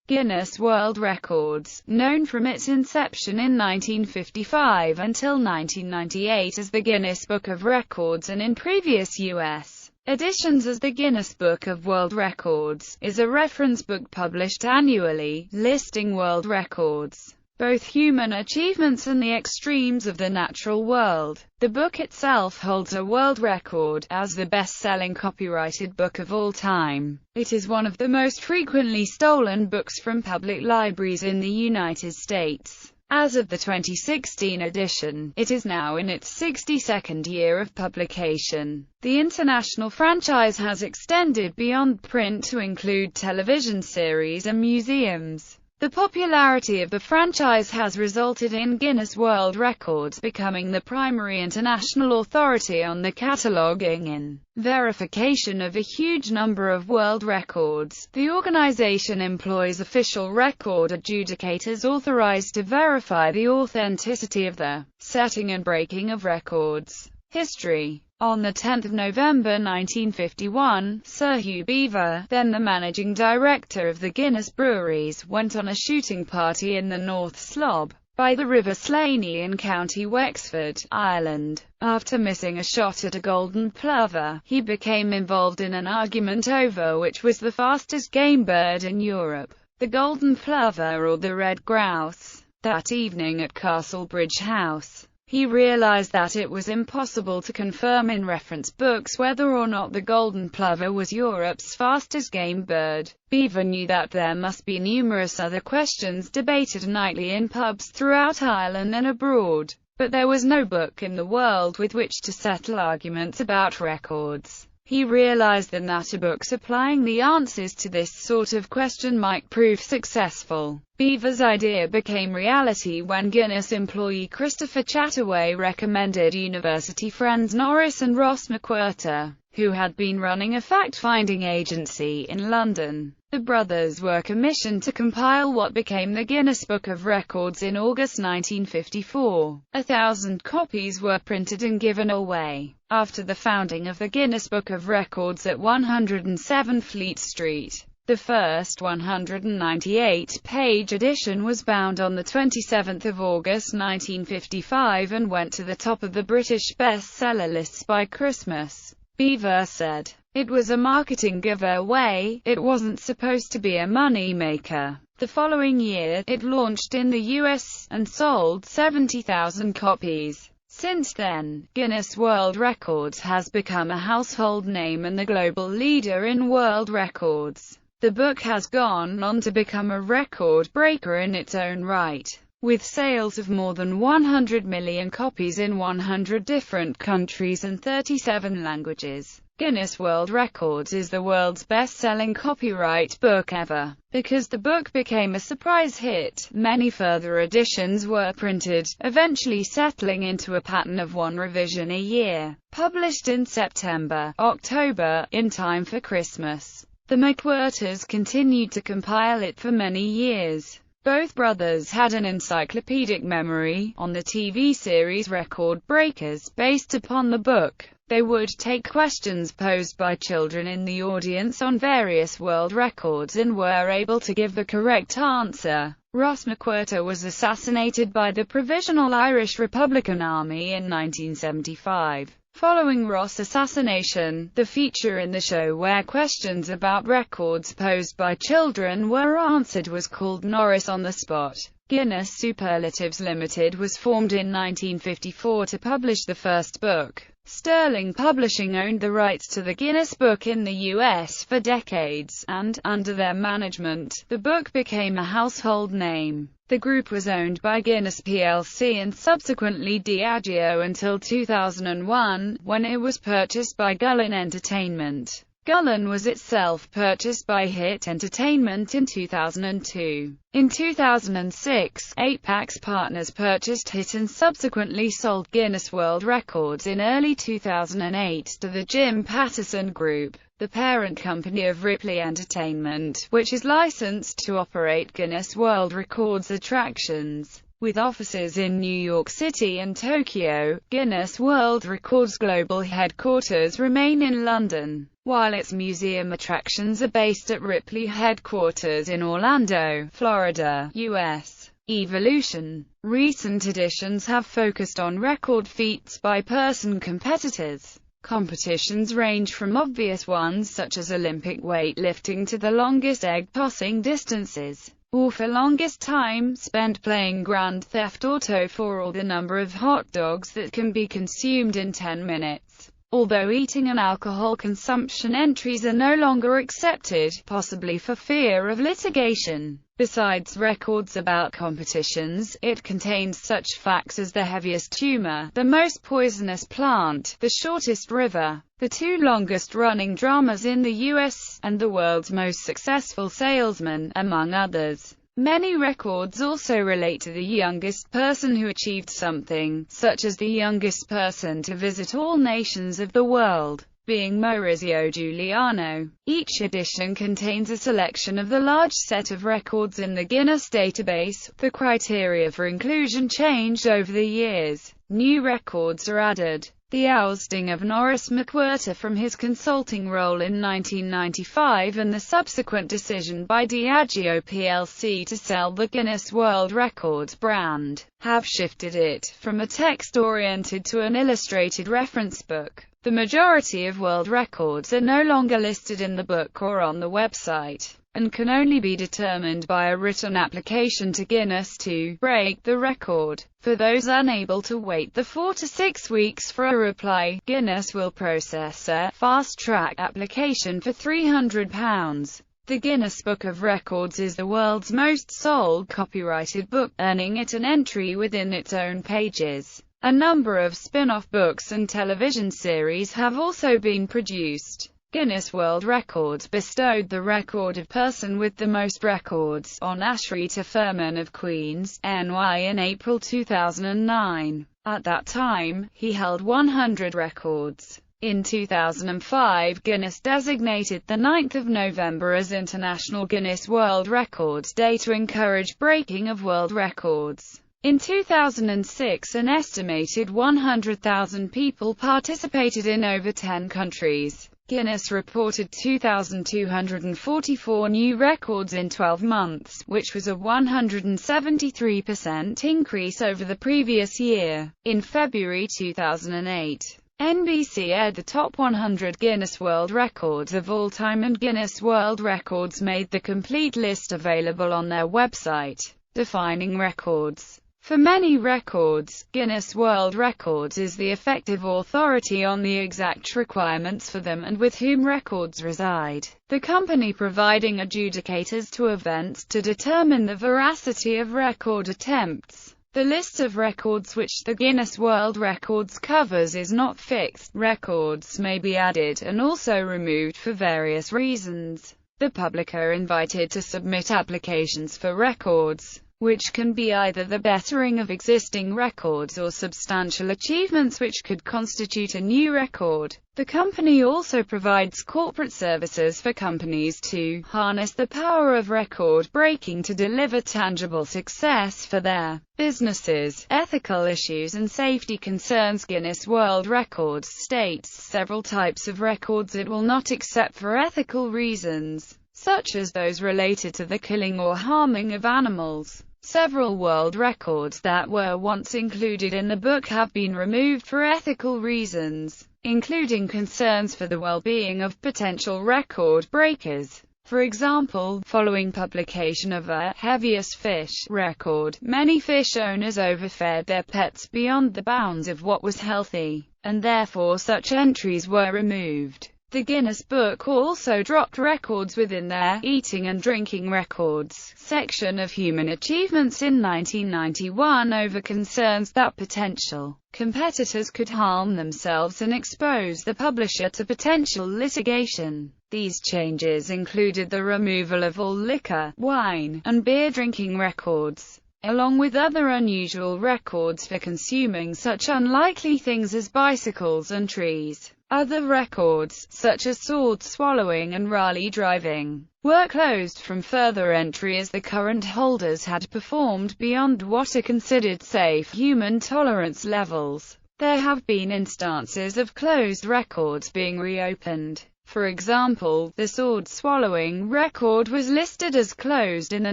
Guinness World Records, known from its inception in 1955 until 1998 as the Guinness Book of Records and in previous U.S. editions as the Guinness Book of World Records, is a reference book published annually, listing world records, both human achievements and the extremes of the natural world. The book itself holds a world record, as the best-selling copyrighted book of all time. It is one of the most frequently stolen books from public libraries in the United States. As of the 2016 edition, it is now in its 62nd year of publication. The international franchise has extended beyond print to include television series and museums. The popularity of the franchise has resulted in Guinness World Records becoming the primary international authority on the cataloging and verification of a huge number of world records. The organization employs official record adjudicators authorized to verify the authenticity of the setting and breaking of records. History. On 10 November 1951, Sir Hugh Beaver, then the managing director of the Guinness breweries, went on a shooting party in the North Slob, by the River Slaney in County Wexford, Ireland. After missing a shot at a golden plover, he became involved in an argument over which was the fastest game bird in Europe, the golden plover or the red grouse. That evening at Castle Bridge House, he realized that it was impossible to confirm in reference books whether or not the golden plover was Europe's fastest game bird. Beaver knew that there must be numerous other questions debated nightly in pubs throughout Ireland and abroad, but there was no book in the world with which to settle arguments about records. He realized then that a book supplying the answers to this sort of question might prove successful. Beaver's idea became reality when Guinness employee Christopher Chataway recommended university friends Norris and Ross McWhirter, who had been running a fact-finding agency in London. The brothers were commissioned to compile what became the Guinness Book of Records in August 1954. 1,000 copies were printed and given away. After the founding of the Guinness Book of Records at 107 Fleet Street, the first 198-page edition was bound on 27 August 1955 and went to the top of the British bestseller lists by Christmas. Beaver said, "It was a marketing giveaway, it wasn't supposed to be a money-maker." The following year, it launched in the US, and sold 70,000 copies. Since then, Guinness World Records has become a household name and the global leader in world records. The book has gone on to become a record breaker in its own right, with sales of more than 100 million copies in 100 different countries and 37 languages. Guinness World Records is the world's best-selling copyright book ever. Because the book became a surprise hit, many further editions were printed, eventually settling into a pattern of one revision a year, published in September, October, in time for Christmas. The McWhirters continued to compile it for many years. Both brothers had an encyclopedic memory. On the TV series Record Breakers, based upon the book, they would take questions posed by children in the audience on various world records and were able to give the correct answer. Ross McWhirter was assassinated by the Provisional Irish Republican Army in 1975. Following Ross' assassination, the feature in the show where questions about records posed by children were answered was called Norris on the Spot. Guinness Superlatives Limited was formed in 1954 to publish the first book. Sterling Publishing owned the rights to the Guinness Book in the US for decades, and, under their management, the book became a household name. The group was owned by Guinness plc and subsequently Diageo until 2001, when it was purchased by Gullin Entertainment. Gullin was itself purchased by Hit Entertainment in 2002. In 2006, Apex Partners purchased Hit and subsequently sold Guinness World Records in early 2008 to the Jim Pattison Group, the parent company of Ripley Entertainment, which is licensed to operate Guinness World Records attractions. With offices in New York City and Tokyo, Guinness World Records global headquarters remain in London. while its museum attractions are based at Ripley headquarters in Orlando, Florida, U.S. Evolution. Recent editions have focused on record feats by person competitors. Competitions range from obvious ones such as Olympic weightlifting to the longest egg-tossing distances, or for longest time spent playing Grand Theft Auto 4, or the number of hot dogs that can be consumed in 10 minutes. Although eating and alcohol consumption entries are no longer accepted, possibly for fear of litigation. Besides records about competitions, it contains such facts as the heaviest tumor, the most poisonous plant, the shortest river, the 2 longest-running dramas in the U.S., and the world's most successful salesman, among others. Many records also relate to the youngest person who achieved something, such as the youngest person to visit all nations of the world, being Maurizio Giuliano. Each edition contains a selection of the large set of records in the Guinness database. The criteria for inclusion changed over the years. New records are added. The ousting of Norris McWhirter from his consulting role in 1995 and the subsequent decision by Diageo plc to sell the Guinness World Records brand have shifted it from a text-oriented to an illustrated reference book. The majority of world records are no longer listed in the book or on the website, and can only be determined by a written application to Guinness to break the record. For those unable to wait the 4 to 6 weeks for a reply, Guinness will process a fast-track application for £300. The Guinness Book of Records is the world's most sold copyrighted book, earning it an entry within its own pages. A number of spin-off books and television series have also been produced. Guinness World Records bestowed the record of person with the most records on Ashrita Furman of Queens, NY in April 2009. At that time, he held 100 records. In 2005, Guinness designated the 9th of November as International Guinness World Records Day to encourage breaking of world records. In 2006, an estimated 100,000 people participated in over 10 countries. Guinness reported 2,244 new records in 12 months, which was a 173% increase over the previous year. In February 2008, NBC aired the top 100 Guinness World Records of all time, and Guinness World Records made the complete list available on their website, defining records. For many records, Guinness World Records is the effective authority on the exact requirements for them and with whom records reside, the company providing adjudicators to events to determine the veracity of record attempts. The list of records which the Guinness World Records covers is not fixed. Records may be added and also removed for various reasons. The public are invited to submit applications for records, which can be either the bettering of existing records or substantial achievements which could constitute a new record. The company also provides corporate services for companies to harness the power of record breaking to deliver tangible success for their businesses. Ethical issues and safety concerns. Guinness World Records states several types of records it will not accept for ethical reasons, such as those related to the killing or harming of animals. Several world records that were once included in the book have been removed for ethical reasons, including concerns for the well-being of potential record breakers. For example, following publication of a heaviest fish record, many fish owners overfed their pets beyond the bounds of what was healthy, and therefore such entries were removed. The Guinness Book also dropped records within their Eating and Drinking Records section of Human Achievements in 1991 over concerns that potential competitors could harm themselves and expose the publisher to potential litigation. These changes included the removal of all liquor, wine, and beer drinking records, along with other unusual records for consuming such unlikely things as bicycles and trees. Other records, such as sword swallowing and rally driving, were closed from further entry as the current holders had performed beyond what are considered safe human tolerance levels. There have been instances of closed records being reopened. For example, the sword-swallowing record was listed as closed in the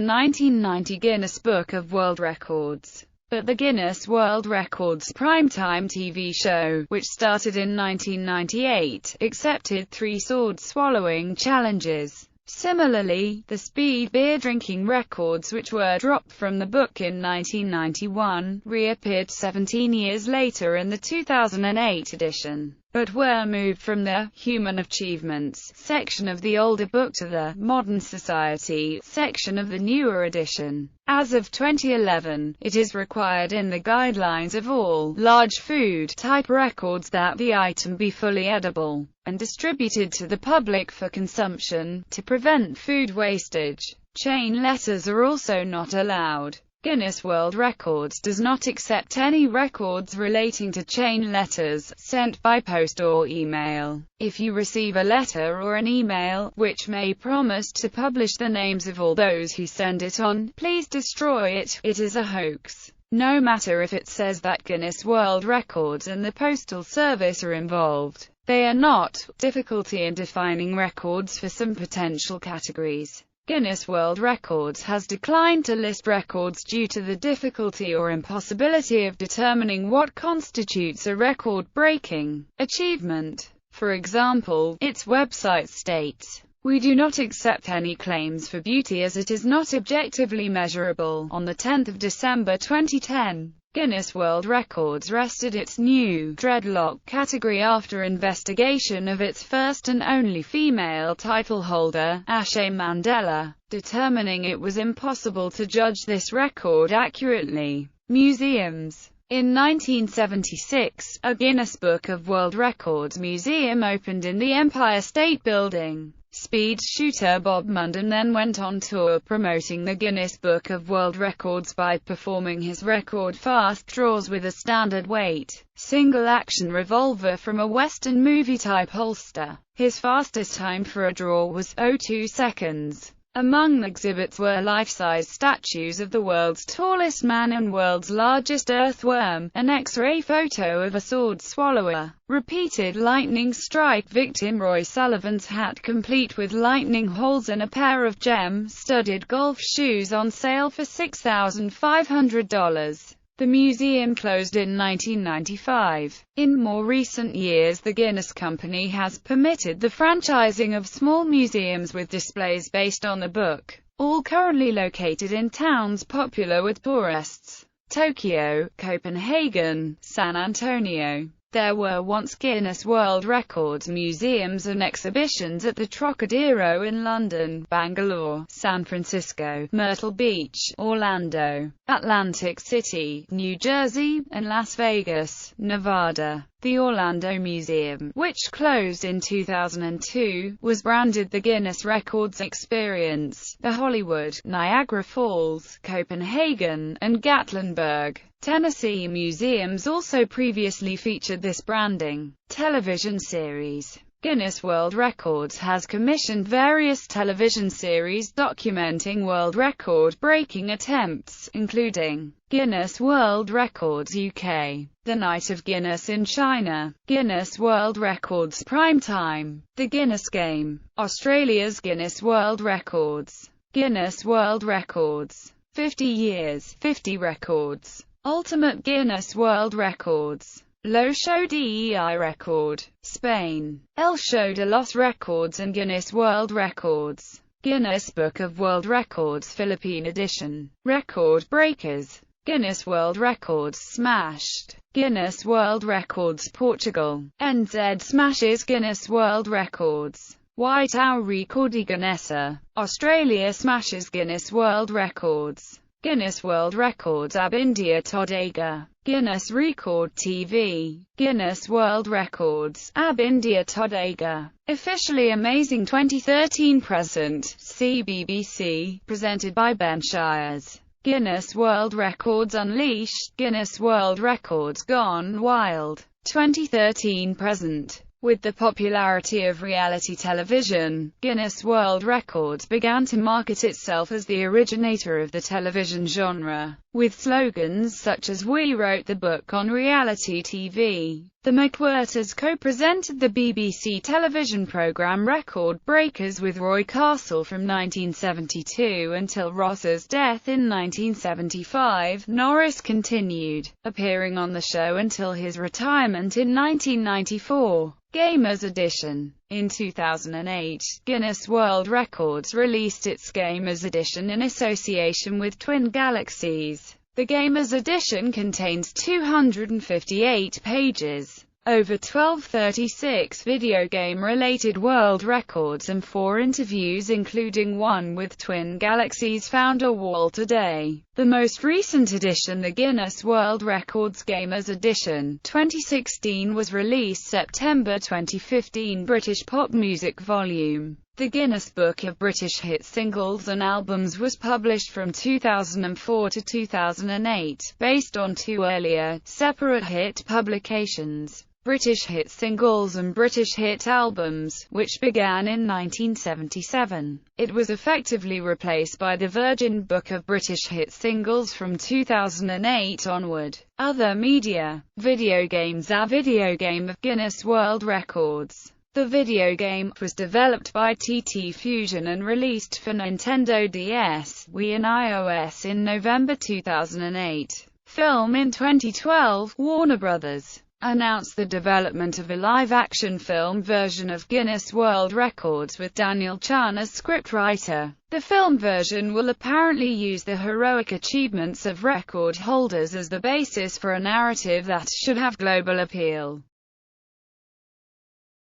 1990 Guinness Book of World Records. But the Guinness World Records primetime TV show, which started in 1998, accepted 3 sword-swallowing challenges. Similarly, the speed beer drinking records, which were dropped from the book in 1991, reappeared 17 years later in the 2008 edition, but were moved from the Human Achievements section of the older book to the Modern Society section of the newer edition. As of 2011, it is required in the guidelines of all large food-type records that the item be fully edible and distributed to the public for consumption, to prevent food wastage. Chain letters are also not allowed. Guinness World Records does not accept any records relating to chain letters, sent by post or email. If you receive a letter or an email, which may promise to publish the names of all those who send it on, please destroy it. It is a hoax. No matter if it says that Guinness World Records and the Postal Service are involved. They are not. Difficulty in defining records for some potential categories. Guinness World Records has declined to list records due to the difficulty or impossibility of determining what constitutes a record-breaking achievement. For example, its website states, "We do not accept any claims for beauty as it is not objectively measurable." On the 10th of December 2010, Guinness World Records rested its new dreadlock category after investigation of its first and only female title holder, Ashe Mandela, determining it was impossible to judge this record accurately. Museums. In 1976, a Guinness Book of World Records museum opened in the Empire State Building. Speed shooter Bob Munden then went on tour promoting the Guinness Book of World Records by performing his record fast draws with a standard weight, single-action revolver from a Western movie-type holster. His fastest time for a draw was 0.2 seconds. Among the exhibits were life-size statues of the world's tallest man and world's largest earthworm, an X-ray photo of a sword-swallower, repeated lightning strike victim Roy Sullivan's hat complete with lightning holes, and a pair of gem-studded golf shoes on sale for $6,500. The museum closed in 1995. In more recent years, the Guinness Company has permitted the franchising of small museums with displays based on the book, all currently located in towns popular with tourists: Tokyo, Copenhagen, San Antonio. There were once Guinness World Records museums and exhibitions at the Trocadero in London, Bangalore, San Francisco, Myrtle Beach, Orlando, Atlantic City, New Jersey, and Las Vegas, Nevada. The Orlando Museum, which closed in 2002, was branded the Guinness Records Experience. The Hollywood, Niagara Falls, Copenhagen, and Gatlinburg, Tennessee museums also previously featured this branding. Television series. Guinness World Records has commissioned various television series documenting world record-breaking attempts, including Guinness World Records UK, The Night of Guinness in China, Guinness World Records Primetime, The Guinness Game, Australia's Guinness World Records, Guinness World Records, 50 Years, 50 Records, Ultimate Guinness World Records, Low Show DEI Record, Spain, El Show de los Records and Guinness World Records, Guinness Book of World Records Philippine Edition, Record Breakers, Guinness World Records Smashed, Guinness World Records Portugal, NZ Smashes Guinness World Records, White Owl Record Guinnessa, Australia Smashes Guinness World Records, Guinness World Records AB India Todega, Guinness Record TV, Guinness World Records AB India Todega. Officially Amazing 2013 Present, CBBC, presented by Ben Shires. Guinness World Records Unleashed, Guinness World Records Gone Wild, 2013 Present. With the popularity of reality television, Guinness World Records began to market itself as the originator of the television genre, with slogans such as "We wrote the book on reality TV." The McWhirters co-presented the BBC television programme Record Breakers with Roy Castle from 1972 until Ross's death in 1975. Norris continued appearing on the show until his retirement in 1994. Gamers Edition. In 2008, Guinness World Records released its Gamers Edition in association with Twin Galaxies. The Gamers Edition contains 258 pages, over 1236 video game-related world records and 4 interviews, including one with Twin Galaxies founder Walter Day. The most recent edition, the Guinness World Records Gamers Edition 2016, was released September 2015. British Pop Music Volume. The Guinness Book of British Hit Singles and Albums was published from 2004 to 2008, based on 2 earlier, separate hit publications, British Hit Singles and British Hit Albums, which began in 1977. It was effectively replaced by the Virgin Book of British Hit Singles from 2008 onward. Other media. Video games. A video game of Guinness World Records. The video game was developed by TT Fusion and released for Nintendo DS, Wii and iOS in November 2008. Film. In 2012, Warner Bros. Announced the development of a live-action film version of Guinness World Records with Daniel Chan as scriptwriter. The film version will apparently use the heroic achievements of record holders as the basis for a narrative that should have global appeal.